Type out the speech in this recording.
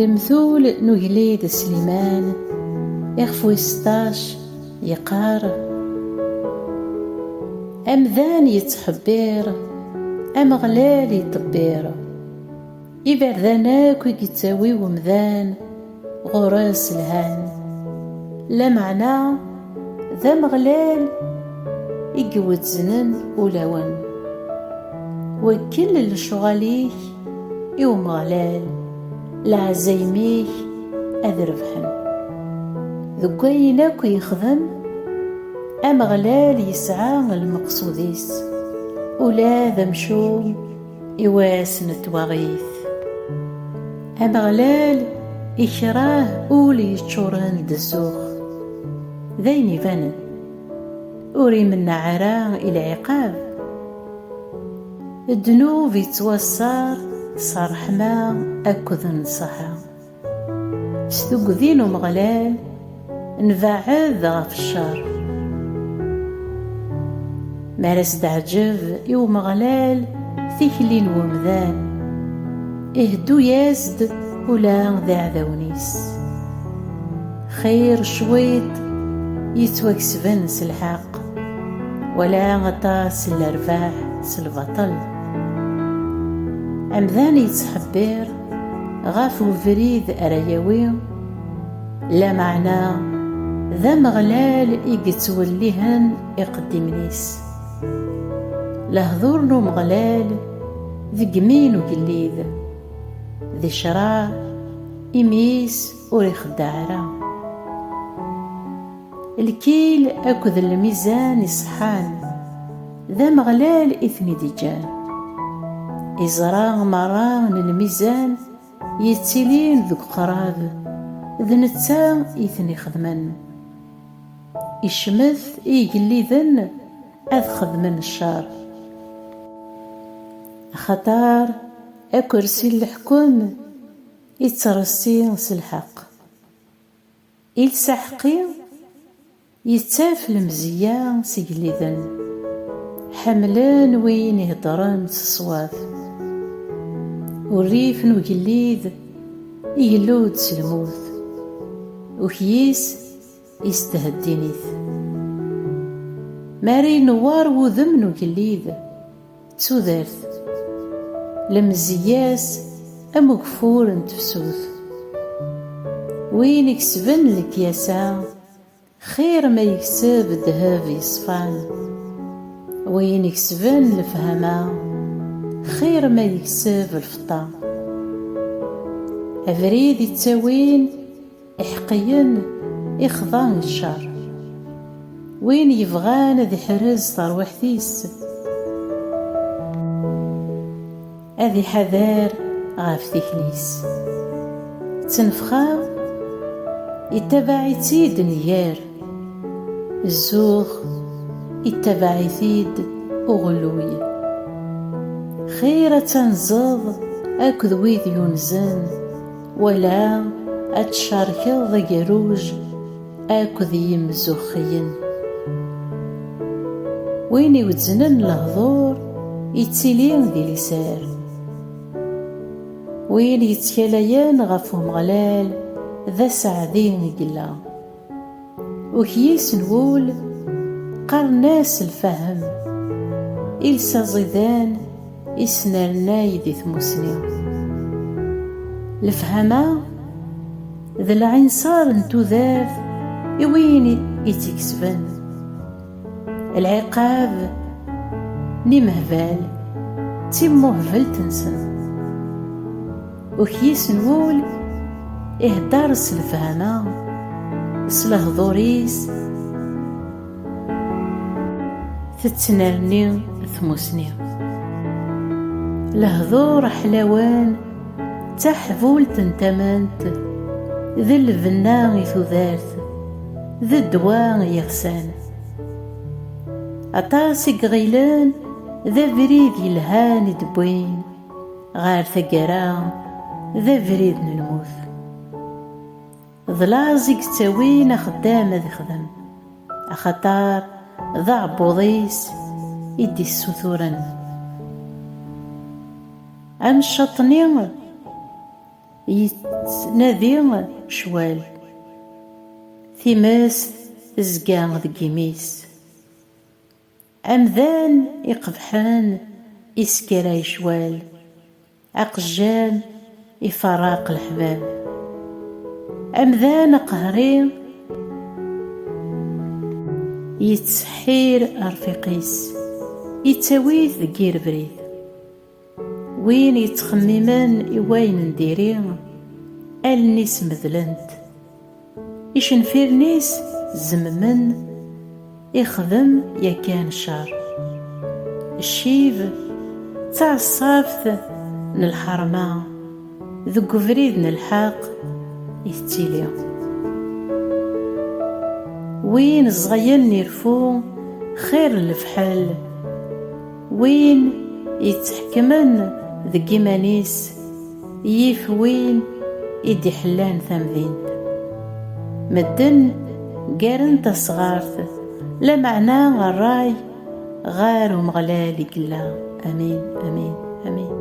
المثول نجليد سليمان يخفو 16 يقار أمذان يتحبير أمغلال يطبير إبرداناك يتاوي ومذان غراس الهان لا معنى ذا مغلال يقود زنن ولون وكل الشغاليك يوم غلال لعزيميك أذربحن ذقيناك يخدم أمغلال يسعى المقصوديس ولا ذا مشوم يواسن التواغيث أمغلال يكراه أولي يتشورن دسوخ ذين يفنن أوري من عرا إلى عقاب الدنوب يتوسار صار حما أكذ نصحا ستوق ذينو مغلال نفعذ غف الشر مارس دعجب يوم غلال ثيكلين ومذان اهدو يازد ولا ذا عذاونيس خير شويط يتوكسبن سالحق ولا غطاس الارباح سالبطل أمذان يتحبير غافو فريد أرياوي لا معنى ذا مغلال يقتوليهن يقدمنيس لهذور نو مغلال ذي قمين وقليذ ذي شراع إميس وريخ الدعرة الكيل أكذ الميزان يصحان ذا مغلال إثني ديجان إزراغ مران الميزان يتسلين ذوك قراب ذ نتا إثني خدمن إشمث إيقليذن أذ خدمن الشار خطار أكرسي الحكم يترسي سالحق إلسحقي يتاف المزيان سيقليذن حملان وين يهدران الصواف والريف نوكليذ يلود سلموث وكيس يستهدينيث ماري نوار وذم نوكليذ تسودارث لمزياس أمكفور تفسوث وين يكسبن لك ياسا خير ما يكسب الذهب يصفان وين يكسبن الفهمة خير ما يكسب الفطا أفريد يتاوين إحقيا إخضان الشر وين يبغان ذي حرز طروحثيس أذي حذار غاف ثيكليس تنفخا يتبعي تيد نيار الزوغ يتبعي تيد أغلوي خيرة تنزض أكذ ويذ ينزن ولا أتشاركض ضجروج أكذ يمزوخين وين يوزنن الهضور يتسيلين ذي لسار وين يتكاليان غفهم غلال ذا سعدين قلا وكيس نقول قرناس الفهم إلسا زيدان إسنالناي ذي ثموسني الفهمة ذا العنصار نتو ذاف وين يتكسبن العقاب نمهبال تيمهبل تنسن وكيس نقول إهدار الفهمة سلهضوريس تتنرني ثموسني لهضور حلوان تحفول تنتمنت ذي الفنان يثوذارث ذي الدواء يغسان أطاسي غيلان ذا فريد يلهان دبوين غار ثقرا ذا فريد نلموث ظلازق تاوين خدام ذي خدم أخطار ذا عبوضيس يدي السثورن عن الشطني يتنادي شوال تيماس تزقى ذك يميس أمذان يقبحان يسكراي شوال عقجان يفراق الحباب أمذان قهرين يتسحير أرفيقيس يتاويث ذكير بريد وين يتخممان إواين نديرين النيس مذلنت يشنفير نيس زممن يخدم يا كان شر الشيب تاع الصافت ن الحرمة ذو فريد نلحاق يتيلي وين الصغيان يرفو خير الفحال وين يتحكمن ذكي مانيس يف وين يدي حلان ثمذينت مدن قارن تصغارت لا معنى الراي غار ومغلالي كلا. امين امين امين.